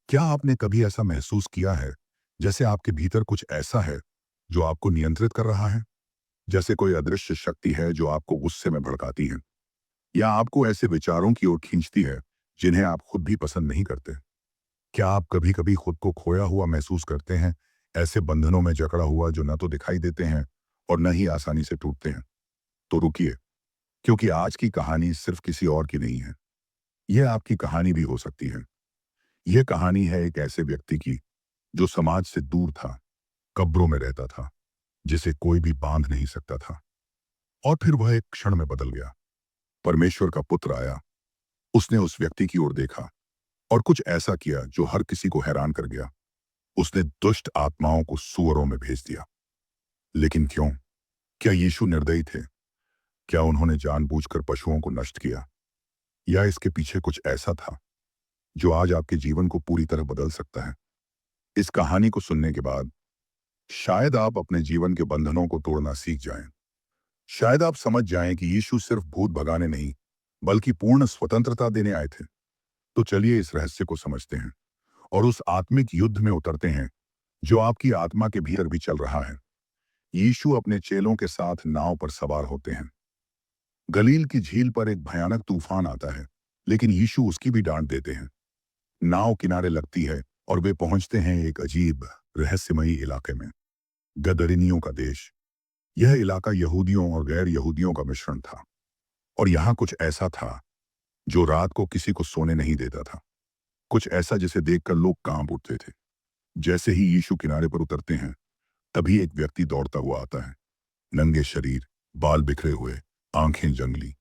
क्या आपने कभी ऐसा महसूस किया है जैसे आपके भीतर कुछ ऐसा है जो आपको नियंत्रित कर रहा है? जैसे कोई अदृश्य शक्ति है जो आपको गुस्से में भड़काती है या आपको ऐसे विचारों की ओर खींचती है जिन्हें आप खुद भी पसंद नहीं करते? क्या आप कभी कभी खुद को खोया हुआ महसूस करते हैं, ऐसे बंधनों में जकड़ा हुआ जो न तो दिखाई देते हैं और न ही आसानी से टूटते हैं? तो रुकिए, क्योंकि आज की कहानी सिर्फ किसी और की नहीं है। यह आपकी कहानी भी हो सकती है। यह कहानी है एक ऐसे व्यक्ति की जो समाज से दूर था, कब्रों में रहता था, जिसे कोई भी बांध नहीं सकता था। और फिर वह एक क्षण में बदल गया। परमेश्वर का पुत्र आया। उसने उस व्यक्ति की ओर देखा और कुछ ऐसा किया जो हर किसी को हैरान कर गया। उसने दुष्ट आत्माओं को सूअरों में भेज दिया। लेकिन क्यों? क्या यीशु निर्दयी थे? क्या उन्होंने जानबूझकर पशुओं को नष्ट किया? या इसके पीछे कुछ ऐसा था जो आज आपके जीवन को पूरी तरह बदल सकता है? इस कहानी को सुनने के बाद शायद आप अपने जीवन के बंधनों को तोड़ना सीख जाएं। शायद आप समझ जाएं कि यीशु सिर्फ भूत भगाने नहीं, बल्कि पूर्ण स्वतंत्रता देने आए थे। तो चलिए इस रहस्य को समझते हैं और उस आत्मिक युद्ध में उतरते हैं जो आपकी आत्मा के भीतर भी चल रहा है। यीशु अपने चेलों के साथ नाव पर सवार होते हैं। गलील की झील पर एक भयानक तूफान आता है, लेकिन यीशु उसकी भी डांट देते हैं। नाव किनारे लगती है और वे पहुंचते हैं एक अजीब रहस्यमयी इलाके में, गदरिनियों का देश। यह इलाका यहूदियों और गैर यहूदियों का मिश्रण था और यहाँ कुछ ऐसा था जो रात को किसी को सोने नहीं देता था। कुछ ऐसा जिसे देखकर लोग कांप उठते थे। जैसे ही यीशु किनारे पर उतरते हैं, तभी एक व्यक्ति दौड़ता हुआ आता है। नंगे शरीर, बाल बिखरे हुए, आंखें जंगली,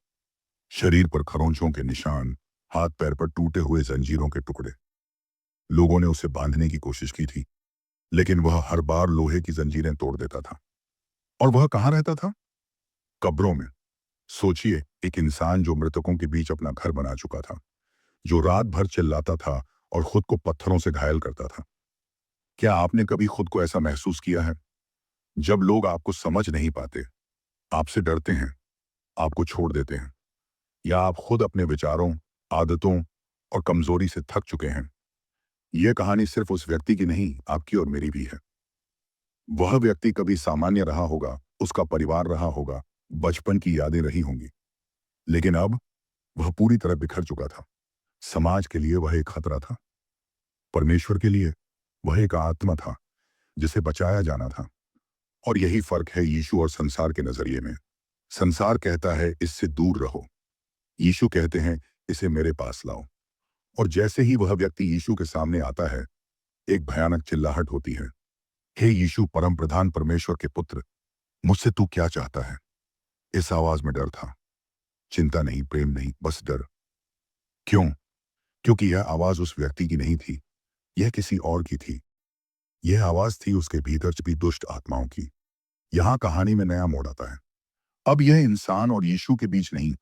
शरीर पर खरोंचों के निशान, हाथ पैर पर टूटे हुए जंजीरों के टुकड़े। लोगों ने उसे बांधने की कोशिश की थी, लेकिन वह हर बार लोहे की जंजीरें तोड़ देता था। और वह कहाँ रहता था? कब्रों में। सोचिए, एक इंसान जो मृतकों के बीच अपना घर बना चुका था, जो रात भर चिल्लाता था और खुद को पत्थरों से घायल करता था। क्या आपने कभी खुद को ऐसा महसूस किया है? जब लोग आपको समझ नहीं पाते, आपसे डरते हैं, आपको छोड़ देते हैं, या आप खुद अपने विचारों, आदतों और कमजोरी से थक चुके हैं। यह कहानी सिर्फ उस व्यक्ति की नहीं, आपकी और मेरी भी है। वह व्यक्ति कभी सामान्य रहा होगा, उसका परिवार रहा होगा, बचपन की यादें रही होंगी, लेकिन अब वह पूरी तरह बिखर चुका था। समाज के लिए वह एक खतरा था, परमेश्वर के लिए वह एक आत्मा था जिसे बचाया जाना था। और यही फर्क है यीशु और संसार के नजरिए में। संसार कहता है इससे दूर रहो, यीशु कहते हैं इसे मेरे पास लाओ। और जैसे ही वह व्यक्ति यीशु के सामने आता है, एक भयानक चिल्लाहट होती है। हे यीशु, परम प्रधान परमेश्वर के पुत्र, मुझसे तू क्या चाहता है? इस आवाज में डर था। चिंता नहीं, प्रेम नहीं, बस डर। क्यों? क्योंकि यह आवाज उस व्यक्ति की नहीं थी, यह किसी और की थी। यह आवाज थी उसके भीतर छिपी दुष्ट आत्माओं की। यहां कहानी में नया मोड़ आता है। अब यह इंसान और यीशु के बीच नहीं,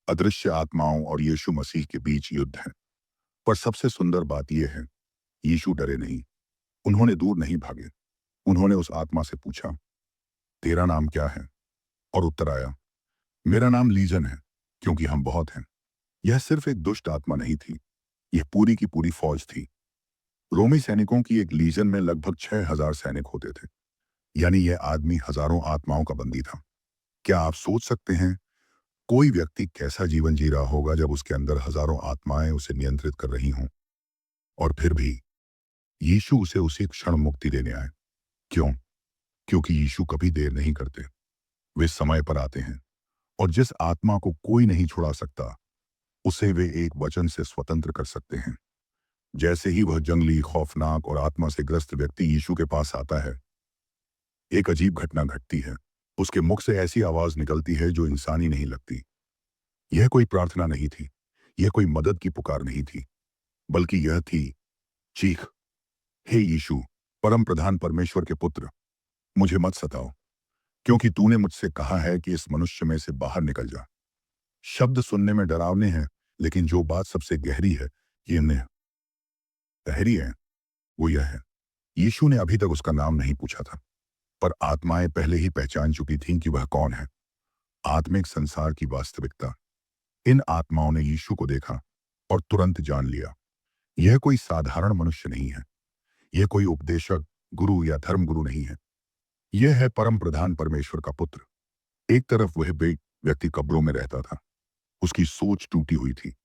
अदृश्य आत्माओं और यीशु मसीह के बीच युद्ध है। पर सबसे सुंदर बात यह है, यीशु डरे नहीं, उन्होंने दूर नहीं भागे। उन्होंने उस आत्मा से पूछा, तेरा नाम क्या है? और उत्तर आया, मेरा नाम लीजन है, क्योंकि हम बहुत हैं। यह सिर्फ एक दुष्ट आत्मा नहीं थी, यह पूरी की पूरी फौज थी। रोमी सैनिकों की एक लीजन में लगभग 6,000 सैनिक होते थे। यानी यह आदमी हजारों आत्माओं का बंदी था। क्या आप सोच सकते हैं कोई व्यक्ति कैसा जीवन जी रहा होगा जब उसके अंदर हजारों आत्माएं उसे नियंत्रित कर रही हों? और फिर भी यीशु उसे उसी क्षण मुक्ति देने आए। क्यों? क्योंकि यीशु कभी देर नहीं करते। वे समय पर आते हैं और जिस आत्मा को कोई नहीं छुड़ा सकता, उसे वे एक वचन से स्वतंत्र कर सकते हैं। जैसे ही वह जंगली, खौफनाक और आत्मा से ग्रस्त व्यक्ति यीशु के पास आता है, एक अजीब घटना घटती है। उसके मुख से ऐसी आवाज निकलती है जो इंसानी नहीं लगती। यह कोई प्रार्थना नहीं थी, यह कोई मदद की पुकार नहीं थी, बल्कि यह थी चीख। हे यीशु, परम प्रधान परमेश्वर के पुत्र, मुझे मत सताओ, क्योंकि तूने मुझसे कहा है कि इस मनुष्य में से बाहर निकल जा। शब्द सुनने में डरावने हैं, लेकिन जो बात सबसे गहरी है, ये इन्हें गहरी है, वो यह है, यीशु ने अभी तक उसका नाम नहीं पूछा था, पर आत्माएं पहले ही पहचान चुकी थीं कि वह कौन है। आत्मिक संसार की वास्तविकता। इन आत्माओं ने यीशु को देखा और तुरंत जान लिया, यह कोई साधारण मनुष्य नहीं है। यह कोई उपदेशक, गुरु या धर्म गुरु नहीं है। यह है परम प्रधान परमेश्वर का पुत्र। एक तरफ वह व्यक्ति कब्रों में रहता था। उसकी सोच टूटी हुई थी,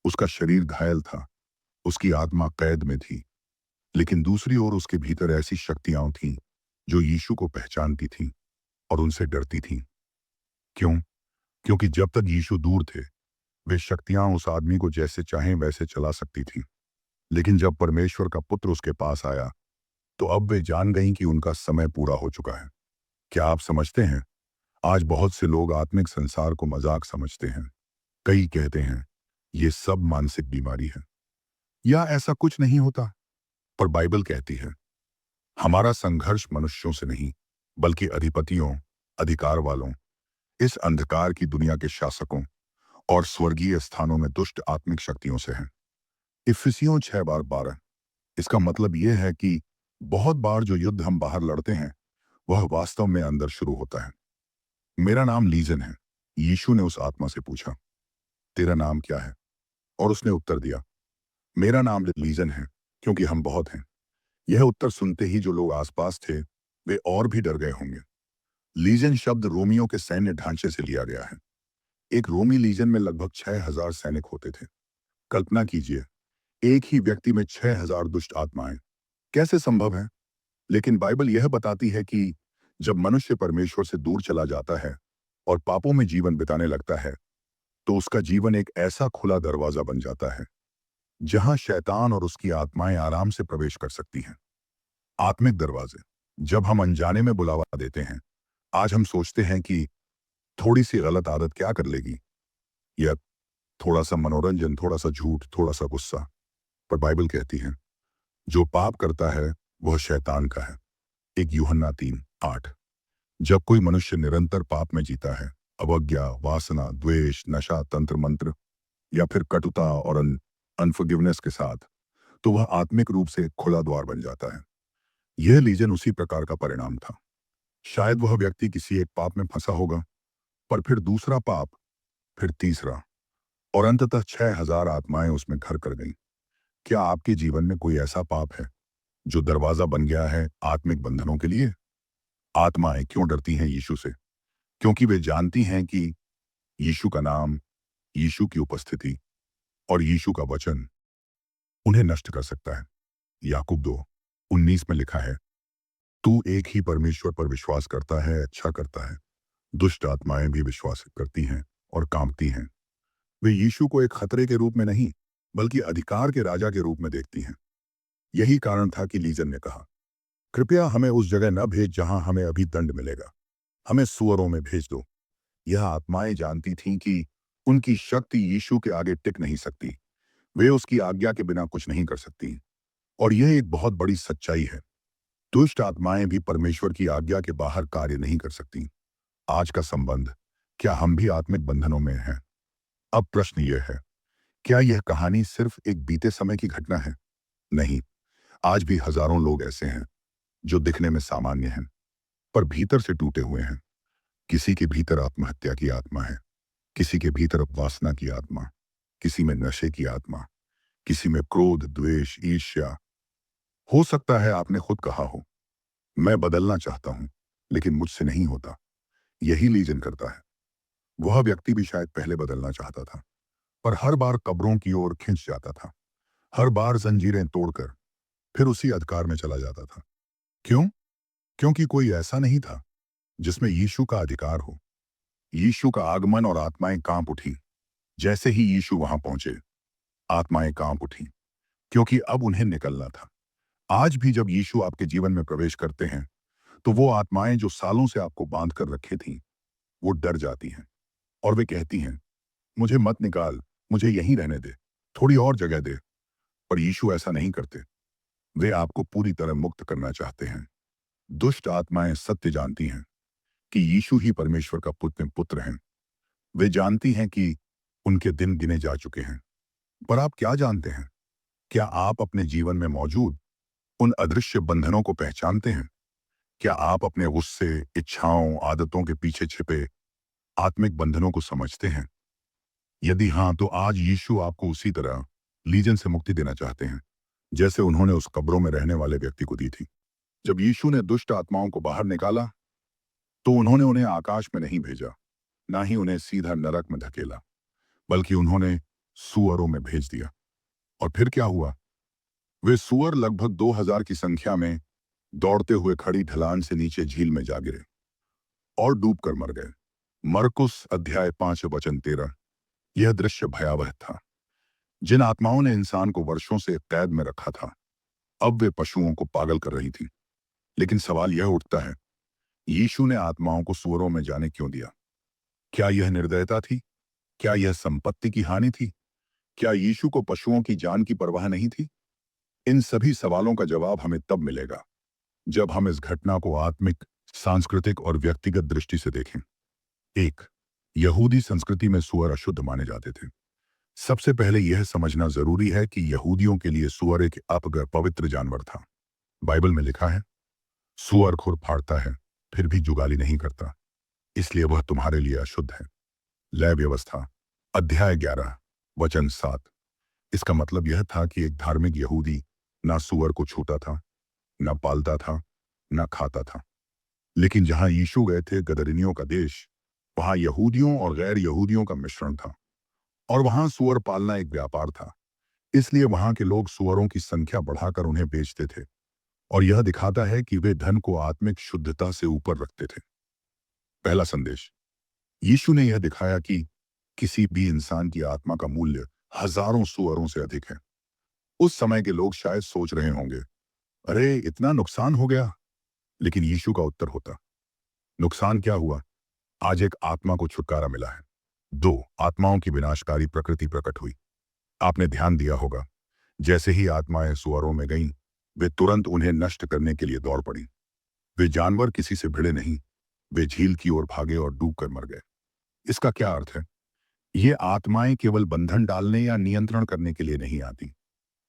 उसका शरीर घायल था, उसकी आत्मा कैद में थी। लेकिन दूसरी ओर उसके भीतर ऐसी शक्तियां थीं जो यीशु को पहचानती थीं और उनसे डरती थीं। क्यों? क्योंकि जब तक यीशु दूर थे, वे शक्तियां उस आदमी को जैसे चाहें वैसे चला सकती थीं। लेकिन जब परमेश्वर का पुत्र उसके पास आया, तो अब वे जान गईं कि उनका समय पूरा हो चुका है। क्या आप समझते हैं? आज बहुत से लोग आत्मिक संसार को मजाक समझते हैं। कई कहते हैं, ये सब मानसिक बीमारी है या ऐसा कुछ नहीं होता। पर बाइबल कहती है, हमारा संघर्ष मनुष्यों से नहीं, बल्कि अधिपतियों, अधिकार वालों, इस अंधकार की दुनिया के शासकों और स्वर्गीय स्थानों में दुष्ट आत्मिक शक्तियों से है। इफिसियों 6:12। इसका मतलब यह है कि बहुत बार जो युद्ध हम बाहर लड़ते हैं, वह वास्तव में अंदर शुरू होता है। मेरा नाम लीजन है। यीशु ने उस आत्मा से पूछा, तेरा नाम क्या है? और उसने उत्तर दिया, मेरा नाम लीजन है, क्योंकि हम बहुत हैं। यह उत्तर सुनते ही जो लोग आसपास थे, वे और भी डर गए होंगे। लीजन शब्द रोमियों के सैन्य ढांचे से लिया गया है। एक रोमी लीजन में लगभग 6,000 सैनिक होते थे। कल्पना कीजिए, एक ही व्यक्ति में 6,000 दुष्ट आत्माएं। कैसे संभव है? लेकिन बाइबल यह बताती है कि जब मनुष्य परमेश्वर से दूर चला जाता है और पापों में जीवन बिताने लगता है, तो उसका जीवन एक ऐसा खुला दरवाजा बन जाता है जहां शैतान और उसकी आत्माएं आराम से प्रवेश कर सकती हैं। आत्मिक दरवाजे। जब हम अनजाने में बुलावा देते हैं, आज हम सोचते हैं कि थोड़ी सी गलत आदत क्या कर लेगी, या थोड़ा सा मनोरंजन, थोड़ा सा झूठ, थोड़ा सा गुस्सा। पर बाइबल कहती है, जो पाप करता है वह शैतान का है। एक यूहन्ना 3:8। जब कोई मनुष्य निरंतर पाप में जीता है, अवज्ञा, वासना, द्वेष, नशा, तंत्र मंत्र या फिर कटुता और अनफॉरगिवनेस के साथ, तो वह आत्मिक रूप से एक खुला द्वार बन जाता है। यह लीजन उसी प्रकार का परिणाम था। शायद वह व्यक्ति किसी एक पाप में फंसा होगा, पर फिर दूसरा पाप, फिर तीसरा, और अंततः 6,000 आत्माएं उसमें घर कर गईं। क्या आपके जीवन में कोई ऐसा पाप है जो दरवाजा बन गया है आत्मिक बंधनों के लिए? आत्माएं क्यों डरती हैं यीशु से? क्योंकि वे जानती हैं कि यीशु का नाम, यीशु की उपस्थिति और यीशु का वचन उन्हें नष्ट कर सकता है। याकूब 2:19 में लिखा है, तू एक ही परमेश्वर पर विश्वास करता है, अच्छा करता है। दुष्ट आत्माएं भी विश्वास करती हैं और कांपती हैं। वे यीशु को एक खतरे के रूप में नहीं, बल्कि अधिकार के राजा के रूप में देखती हैं। यही कारण था कि लीजन ने कहा, कृपया हमें उस जगह न भेज जहां हमें अभी दंड मिलेगा। हमें सुअरों में भेज दो। यह आत्माएं जानती थीं कि उनकी शक्ति यीशु के आगे टिक नहीं सकती। वे उसकी आज्ञा के बिना कुछ नहीं कर सकती। और यह एक बहुत बड़ी सच्चाई है। दुष्ट आत्माएं भी परमेश्वर की आज्ञा के बाहर कार्य नहीं कर सकती। आज का संबंध, क्या हम भी आत्मिक बंधनों में हैं? अब प्रश्न यह है, क्या यह कहानी सिर्फ एक बीते समय की घटना है? नहीं, आज भी हजारों लोग ऐसे हैं जो दिखने में सामान्य हैं, पर भीतर से टूटे हुए हैं। किसी के भीतर आत्महत्या की आत्मा है, किसी के भीतर वासना की आत्मा, किसी में नशे की आत्मा, किसी में क्रोध, द्वेष, ईर्ष्या। हो सकता है आपने खुद कहा हो, मैं बदलना चाहता हूं, लेकिन मुझसे नहीं होता। यही लीजन करता है। वह व्यक्ति भी शायद पहले बदलना चाहता था, पर हर बार कब्रों की ओर खिंच जाता था। हर बार जंजीरें तोड़कर फिर उसी अधिकार में चला जाता था। क्यों? क्योंकि कोई ऐसा नहीं था जिसमें यीशु का अधिकार हो। यीशु का आगमन और आत्माएं कांप उठी। जैसे ही यीशु वहां पहुंचे, आत्माएं कांप उठी, क्योंकि अब उन्हें निकलना था। आज भी जब यीशु आपके जीवन में प्रवेश करते हैं, तो वो आत्माएं जो सालों से आपको बांध कर रखे थीं, वो डर जाती हैं और वे कहती हैं, मुझे मत निकाल, मुझे यहीं रहने दे, थोड़ी और जगह दे। पर यीशु ऐसा नहीं करते। वे आपको पूरी तरह मुक्त करना चाहते हैं। दुष्ट आत्माएं सत्य जानती हैं कि यीशु ही परमेश्वर का पुत्र हैं। वे जानती हैं कि उनके दिन गिने जा चुके हैं। पर आप क्या जानते हैं? क्या आप अपने जीवन में मौजूद उन अदृश्य बंधनों को पहचानते हैं? क्या आप अपने गुस्से, इच्छाओं, आदतों के पीछे छिपे आत्मिक बंधनों को समझते हैं? यदि हाँ, तो आज यीशु आपको उसी तरह लीजन से मुक्ति देना चाहते हैं, जैसे उन्होंने उस कब्रों में रहने वाले व्यक्ति को दी थी। जब यीशु ने दुष्ट आत्माओं को बाहर निकाला, तो उन्होंने उन्हें आकाश में नहीं भेजा, ना ही उन्हें सीधा नरक में धकेला, बल्कि उन्होंने सुअरों में भेज दिया। और फिर क्या हुआ? वे सुअर लगभग 2000 की संख्या में दौड़ते हुए खड़ी ढलान से नीचे झील में जा गिरे और डूबकर मर गए। मरकुस अध्याय 5 वचन 13। यह दृश्य भयावह था। जिन आत्माओं ने इंसान को वर्षों से कैद में रखा था, अब वे पशुओं को पागल कर रही थी। लेकिन सवाल यह उठता है, यीशु ने आत्माओं को सुअरों में जाने क्यों दिया? क्या यह निर्दयता थी? क्या यह संपत्ति की हानि थी? क्या यीशु को पशुओं की जान की परवाह नहीं थी? इन सभी सवालों का जवाब हमें तब मिलेगा जब हम इस घटना को आत्मिक, सांस्कृतिक और व्यक्तिगत दृष्टि से देखें। एक, यहूदी संस्कृति में सुअर अशुद्ध माने जाते थे। सबसे पहले यह समझना जरूरी है कि यहूदियों के लिए सुअर एक पवित्र जानवर था। बाइबल में लिखा है, सुअर खुर फाड़ता है फिर भी जुगाली नहीं करता, इसलिए वह तुम्हारे लिए अशुद्ध है। लय व्यवस्था अध्याय 11 वचन 7। इसका मतलब यह था कि एक धार्मिक यहूदी ना सुअर को छूता था, ना पालता था, ना खाता था। लेकिन जहां यीशु गए थे, गदरिनियों का देश, वहां यहूदियों और गैर यहूदियों का मिश्रण था, और वहां सुअर पालना एक व्यापार था। इसलिए वहां के लोग सुअरों की संख्या बढ़ाकर उन्हें बेचते थे, और यह दिखाता है कि वे धन को आत्मिक शुद्धता से ऊपर रखते थे। पहला संदेश, यीशु ने यह दिखाया कि किसी भी इंसान की आत्मा का मूल्य हजारों सुअरों से अधिक है। उस समय के लोग शायद सोच रहे होंगे, अरे इतना नुकसान हो गया। लेकिन यीशु का उत्तर होता, नुकसान क्या हुआ? आज एक आत्मा को छुटकारा मिला है। दो, आत्माओं की विनाशकारी प्रकृति प्रकट हुई। आपने ध्यान दिया होगा, जैसे ही आत्माएं सुअरों में गईं, वे तुरंत उन्हें नष्ट करने के लिए दौड़ पड़ी। वे जानवर किसी से भिड़े नहीं, वे झील की ओर भागे और डूबकर मर गए। इसका क्या अर्थ है? ये आत्माएं केवल बंधन डालने या नियंत्रण करने के लिए नहीं आती,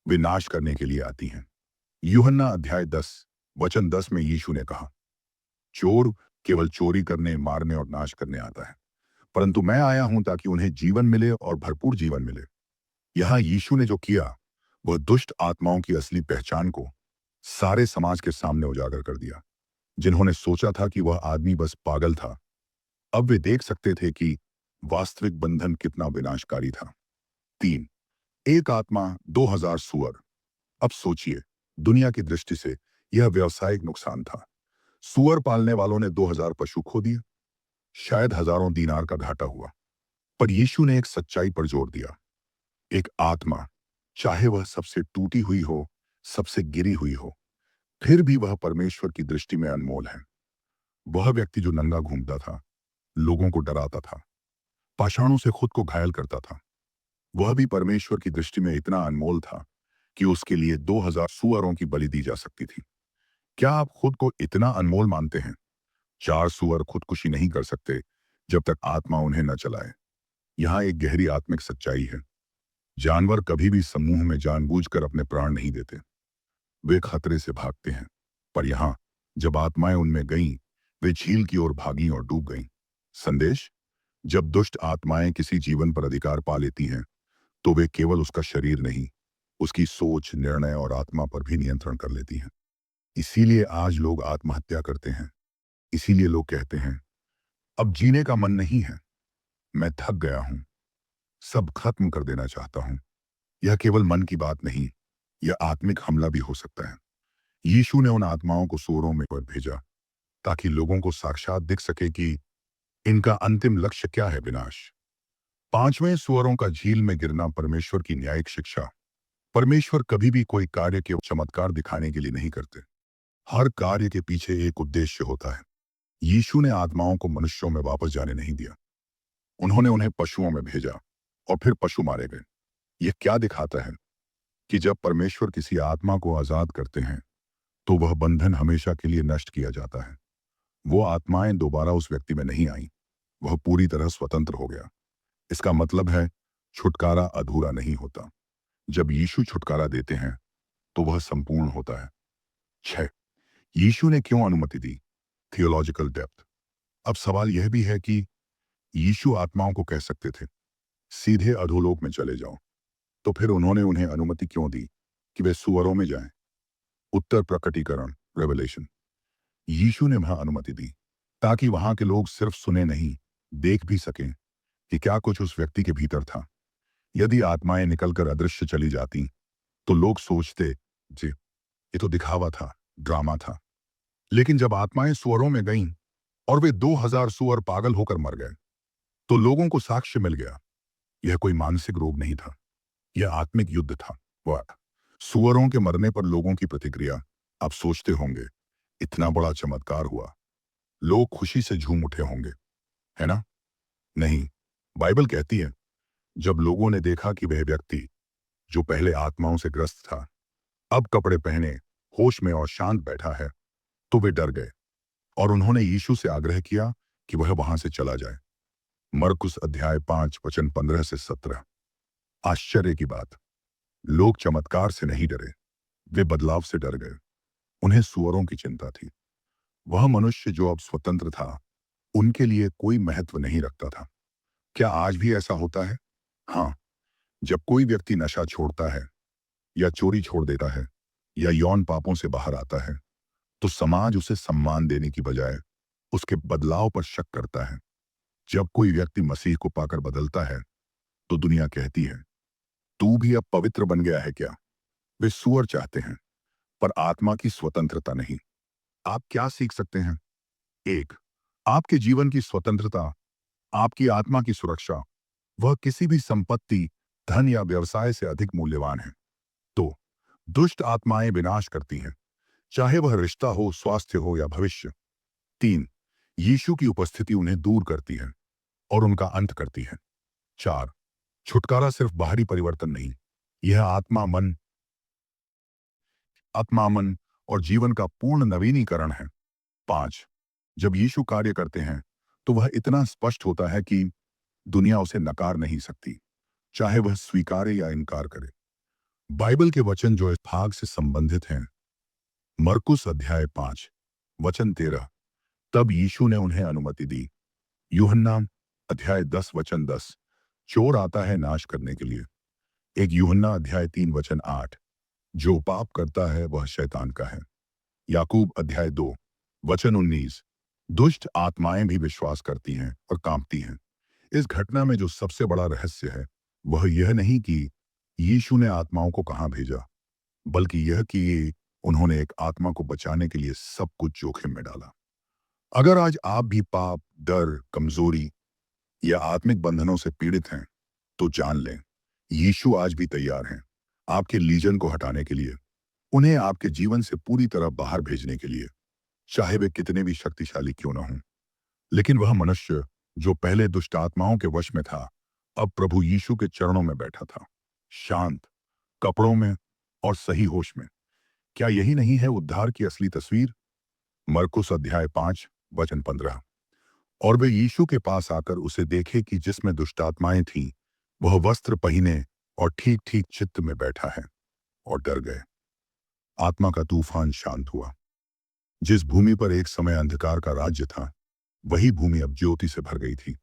वे नाश करने के लिए आती हैं। यूहन्ना अध्याय 10 वचन 10 में यीशु ने कहा, चोर केवल चोरी करने, मारने और नाश करने आता है, परंतु मैं आया हूं ताकि उन्हें जीवन मिले और भरपूर जीवन मिले। यहां यीशु ने जो किया, वह दुष्ट आत्माओं की असली पहचान को सारे समाज के सामने उजागर कर दिया। जिन्होंने सोचा था कि वह आदमी बस पागल था, अब वे देख सकते थे कि वास्तविक बंधन कितना विनाशकारी था। तीन, एक आत्मा 2000 सुअर। अब सोचिए, दुनिया की दृष्टि से यह व्यवसायिक नुकसान था। सुअर पालने वालों ने 2000 पशु खो दिए, शायद हजारों दीनार का घाटा हुआ। पर यीशु ने एक सच्चाई पर जोर दिया, एक आत्मा, चाहे वह सबसे टूटी हुई हो, सबसे गिरी हुई हो, फिर भी वह परमेश्वर की दृष्टि में अनमोल है। वह व्यक्ति जो नंगा घूमता था, लोगों को डराता था, पाषाणों से खुद को घायल करता था, वह भी परमेश्वर की दृष्टि में इतना अनमोल था कि उसके लिए 2000 सुअरों की बलि दी जा सकती थी। क्या आप खुद को इतना अनमोल मानते हैं? 4 सुअर खुदकुशी नहीं कर सकते जब तक आत्मा उन्हें न चलाए। यहां एक गहरी आत्मिक सच्चाई है। जानवर कभी भी समूह में जानबूझकर अपने प्राण नहीं देते, वे खतरे से भागते हैं। पर यहां जब आत्माएं उनमें गईं, वे झील की ओर भागीं और डूब गईं। संदेश, जब दुष्ट आत्माएं किसी जीवन पर अधिकार पा लेती हैं, तो वे केवल उसका शरीर नहीं, उसकी सोच, निर्णय और आत्मा पर भी नियंत्रण कर लेती हैं। इसीलिए आज लोग आत्महत्या करते हैं। इसीलिए लोग कहते हैं, अब जीने का मन नहीं है, मैं थक गया हूं, सब खत्म कर देना चाहता हूं। यह केवल मन की बात नहीं, यह आत्मिक हमला भी हो सकता है। यीशु ने उन आत्माओं को सूअरों में पर भेजा ताकि लोगों को साक्षात दिख सके कि इनका अंतिम लक्ष्य क्या है, विनाश। पांचवें, सुअरों का झील में गिरना परमेश्वर की न्यायिक शिक्षा। परमेश्वर कभी भी कोई कार्य के चमत्कार दिखाने के लिए नहीं करते। हर कार्य के पीछे एक उद्देश्य होता है। यीशु ने आत्माओं को मनुष्यों में वापस जाने नहीं दिया, उन्होंने उन्हें पशुओं में भेजा, और फिर पशु मारे गए। यह क्या दिखाता है? कि जब परमेश्वर किसी आत्मा को आजाद करते हैं, तो वह बंधन हमेशा के लिए नष्ट किया जाता है। वो आत्माएं दोबारा उस व्यक्ति में नहीं आई, वह पूरी तरह स्वतंत्र हो गया। इसका मतलब है, छुटकारा अधूरा नहीं होता। जब यीशु छुटकारा देते हैं, तो वह संपूर्ण होता है। 6, यीशु ने क्यों अनुमति दी? Theological depth. अब सवाल यह भी है कि यीशु आत्माओं को कह सकते थे, सीधे अधोलोक में चले जाओ, तो फिर उन्होंने उन्हें अनुमति क्यों दी कि वे सुअरों में जाएं? उत्तर प्रकटीकरण रेवलेशन। यीशु ने वहां अनुमति दी ताकि वहां के लोग सिर्फ सुने नहीं, देख भी सकें कि क्या कुछ उस व्यक्ति के भीतर था। यदि आत्माएं निकलकर अदृश्य चली जाती तो लोग सोचते, जी, ये तो दिखावा था, ड्रामा था। लेकिन जब आत्माएं सुअरों में गईं और वे 2000 सुअर पागल होकर मर गए, तो लोगों को साक्ष्य मिल गया, यह कोई मानसिक रोग नहीं था, यह आत्मिक युद्ध था। वह सुअरों के मरने पर लोगों की प्रतिक्रिया। आप सोचते होंगे, इतना बड़ा चमत्कार हुआ, लोग खुशी से झूम उठे होंगे, है ना? नहीं, बाइबल कहती है, जब लोगों ने देखा कि वह व्यक्ति जो पहले आत्माओं से ग्रस्त था अब कपड़े पहने होश में और शांत बैठा है, तो वे डर गए और उन्होंने यीशु से आग्रह किया कि वह वहां से चला जाए। मरकुस अध्याय 5 वचन 15 से 17। आश्चर्य की बात, लोग चमत्कार से नहीं डरे, वे बदलाव से डर गए। उन्हें सुअरों की चिंता थी। वह मनुष्य जो अब स्वतंत्र था, उनके लिए कोई महत्व नहीं रखता था। क्या आज भी ऐसा होता है? हाँ, जब कोई व्यक्ति नशा छोड़ता है या चोरी छोड़ देता है या यौन पापों से बाहर आता है, तो समाज उसे सम्मान देने की बजाय उसके बदलाव पर शक करता है। जब कोई व्यक्ति मसीह को पाकर बदलता है, तो दुनिया कहती है, तू भी अब पवित्र बन गया है क्या? वे सुअर चाहते हैं, पर आत्मा की स्वतंत्रता नहीं। आप क्या सीख सकते हैं? एक, आपके जीवन की स्वतंत्रता, आपकी आत्मा की सुरक्षा, वह किसी भी संपत्ति, धन या व्यवसाय से अधिक मूल्यवान है। दो, दुष्ट आत्माएं विनाश करती हैं, चाहे वह रिश्ता हो, स्वास्थ्य हो या भविष्य। तीन, यीशु की उपस्थिति उन्हें दूर करती है और उनका अंत करती है। चार, छुटकारा सिर्फ बाहरी परिवर्तन नहीं, यह आत्मा मन और जीवन का पूर्ण नवीनीकरण है। पांच, जब यीशु कार्य करते हैं तो वह इतना स्पष्ट होता है कि दुनिया उसे नकार नहीं सकती, चाहे वह स्वीकारे या इनकार करे। बाइबल के वचन जो इस भाग से संबंधित हैं, मरकुस अध्याय 5 वचन 13। तब यीशु ने उन्हें अनुमति दी। यूहन्ना अध्याय 10 वचन 10, चोर आता है नाश करने के लिए। एक यूहन्ना अध्याय 3 वचन 8, जो पाप करता है वह शैतान का है। याकूब अध्याय 2 वचन 19, दुष्ट आत्माएं भी विश्वास करती हैं और कांपती हैं। इस घटना में जो सबसे बड़ा रहस्य है वह यह नहीं कि यीशु ने आत्माओं को कहां भेजा, बल्कि यह कि उन्होंने एक आत्मा को बचाने के लिए सब कुछ जोखिम में डाला। अगर आज आप भी पाप, डर, कमजोरी या आत्मिक बंधनों से पीड़ित हैं, तो जान लें, यीशु आज भी तैयार हैं आपके लीजन को हटाने के लिए, उन्हें आपके जीवन से पूरी तरह बाहर भेजने के लिए, चाहे वे कितने भी शक्तिशाली क्यों न हों। लेकिन वह मनुष्य जो पहले दुष्ट आत्माओं के वश में था, अब प्रभु यीशु के चरणों में बैठा था, शांत, कपड़ों में और सही होश में। क्या यही नहीं है उद्धार की असली तस्वीर? मरकुस अध्याय 5 वचन 15। और वे यीशु के पास आकर उसे देखे कि जिसमें दुष्टात्माएं थीं, वह वस्त्र पहने और ठीक ठीक चित्त में बैठा है, और डर गए। आत्मा का तूफान शांत हुआ। जिस भूमि पर एक समय अंधकार का राज्य था, वही भूमि अब ज्योति से भर गई थी।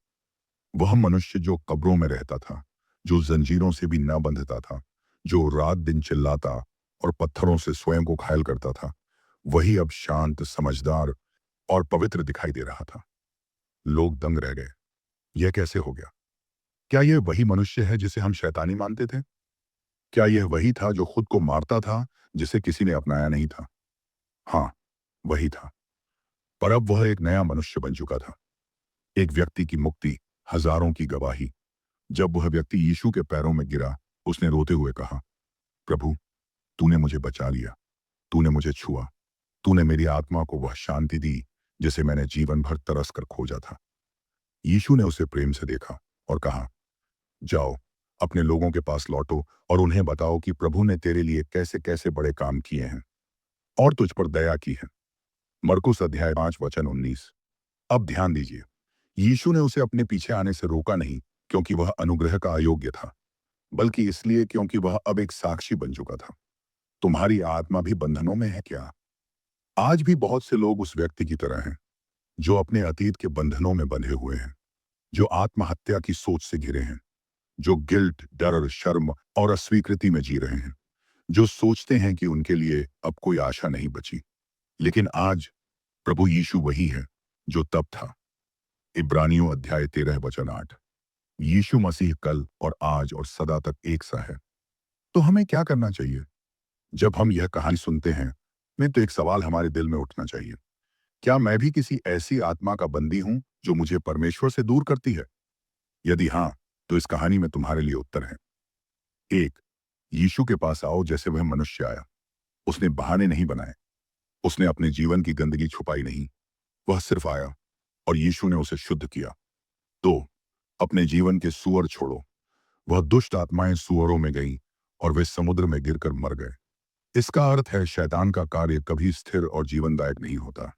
वह मनुष्य जो कब्रों में रहता था, जो जंजीरों से भी न बंधता था, जो रात दिन चिल्लाता और पत्थरों से स्वयं को घायल करता था, वही अब शांत, समझदार और पवित्र दिखाई दे रहा था। लोग दंग रह गए, यह कैसे हो गया? क्या यह वही मनुष्य है जिसे हम शैतानी मानते थे? क्या यह वही था जो खुद को मारता था, जिसे किसी ने अपनाया नहीं था? हाँ, वही था। पर अब वह एक नया मनुष्य बन चुका था। एक व्यक्ति की मुक्ति, हजारों की गवाही। जब वह व्यक्ति यीशु के पैरों में गिरा, उसने रोते हुए कहा, प्रभु, तूने मुझे बचा लिया, तूने मुझे छुआ, तूने मेरी आत्मा को वह शांति दी जिसे मैंने जीवन भर तरस कर खोजा था। यीशु ने उसे प्रेम से देखा और कहा, जाओ, अपने लोगों के पास लौटो और उन्हें बताओ कि प्रभु ने तेरे लिए कैसे कैसे बड़े काम किए हैं और तुझ पर दया की है। मरकुस अध्याय 5 वचन 19। अब ध्यान दीजिए, यीशु ने उसे अपने पीछे आने से रोका नहीं क्योंकि वह अनुग्रह का अयोग्य था, बल्कि इसलिए क्योंकि वह अब एक साक्षी बन चुका था। तुम्हारी आत्मा भी बंधनों में है क्या? आज भी बहुत से लोग उस व्यक्ति की तरह हैं जो अपने अतीत के बंधनों में बंधे हुए हैं, जो आत्महत्या की सोच से घिरे हैं, जो गिल्ट, डर, शर्म और अस्वीकृति में जी रहे हैं, जो सोचते हैं कि उनके लिए अब कोई आशा नहीं बची। लेकिन आज प्रभु यीशु वही है जो तब था। इब्रानियों अध्याय 13 वचन 8। यीशु मसीह कल और आज और सदा तक एक सा है। तो हमें क्या करना चाहिए? जब हम यह कहानी सुनते हैं, में तो एक सवाल हमारे दिल में उठना चाहिए। क्या मैं भी किसी ऐसी आत्मा का बंदी हूं जो मुझे परमेश्वर से दूर करती है? यदि हाँ, तो इस कहानी में तुम्हारे लिए उत्तर है। एक, यीशु के पास आओ जैसे वह मनुष्य आया। उसने बहाने नहीं बनाए। उसने अपने जीवन की गंदगी छुपाई नहीं। वह सिर्फ आया और यीशु ने उसे शुद्ध किया। दो, अपने जीवन के सुअर छोड़ो। वह दुष्ट आत्माएं सुअरों में गईं और वे समुद्र में गिरकर मर गए। इसका अर्थ है शैतान का कार्य कभी स्थिर और जीवनदायक नहीं होता।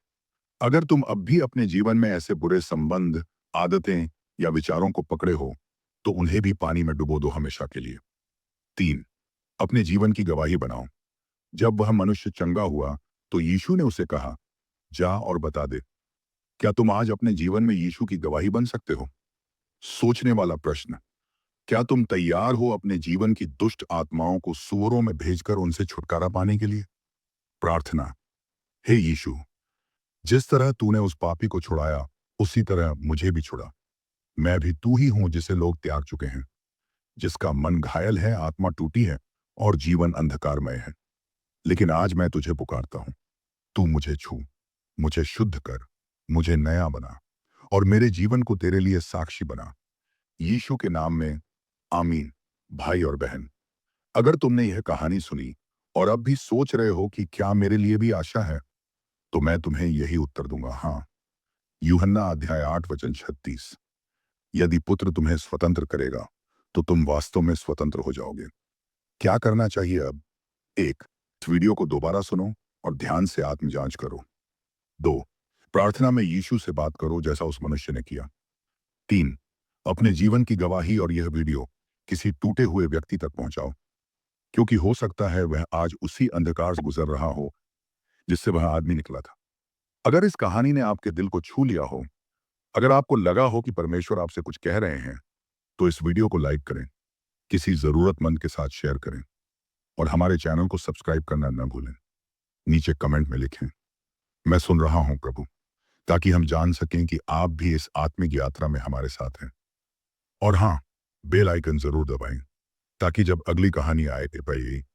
अगर तुम अब भी अपने जीवन में ऐसे बुरे संबंध, आदतें या विचारों को पकड़े हो, तो उन्हें भी पानी में डुबो दो हमेशा के लिए। तीन, अपने जीवन की गवाही बनाओ। जब वह मनुष्य चंगा हुआ, तो यीशु ने उसे कहा, जा और बता दे। क्या तुम आज अपने जीवन में यीशु की गवाही बन सकते हो? सोचने वाला प्रश्न। क्या तुम तैयार हो अपने जीवन की दुष्ट आत्माओं को सूअरों में भेजकर उनसे छुटकारा पाने के लिए? प्रार्थना। हे यीशु, जिस तरह तूने उस पापी को छुड़ाया, उसी तरह मुझे भी छुड़ा। मैं भी तू ही हूं जिसे लोग त्याग चुके हैं, जिसका मन घायल है, आत्मा टूटी है और जीवन अंधकारमय है। लेकिन आज मैं तुझे पुकारता हूं। तू मुझे छू, मुझे शुद्ध कर, मुझे नया बना और मेरे जीवन को तेरे लिए साक्षी बना। यीशु के नाम में आमीन। भाई और बहन, अगर तुमने यह कहानी सुनी और अब भी सोच रहे हो कि क्या मेरे लिए भी आशा है, तो मैं तुम्हें यही उत्तर दूंगा, हाँ। यूहन्ना अध्याय 8 वचन 36। यदि पुत्र तुम्हें स्वतंत्र करेगा, तो तुम वास्तव में स्वतंत्र हो जाओगे। क्या करना चाहिए अब? एक, इस वीडियो को दोबारा सुनो और ध्यान से आत्म जांच करो। दो, प्रार्थना में यीशु से बात करो जैसा उस मनुष्य ने किया। तीन, अपने जीवन की गवाही और यह वीडियो किसी टूटे हुए व्यक्ति तक पहुंचाओ, क्योंकि हो सकता है वह आज उसी अंधकार से गुजर रहा हो जिससे वह आदमी निकला था। अगर इस कहानी ने आपके दिल को छू लिया हो, अगर आपको लगा हो कि परमेश्वर आपसे कुछ कह रहे हैं, तो इस वीडियो को लाइक करें, किसी जरूरतमंद के साथ शेयर करें और हमारे चैनल को सब्सक्राइब करना न भूलें। नीचे कमेंट में लिखें, मैं सुन रहा हूं प्रभु, ताकि हम जान सकें कि आप भी इस आत्मिक यात्रा में हमारे साथ हैं। और हाँ, बेल आइकन जरूर दबाएं, ताकि जब अगली कहानी आए भाई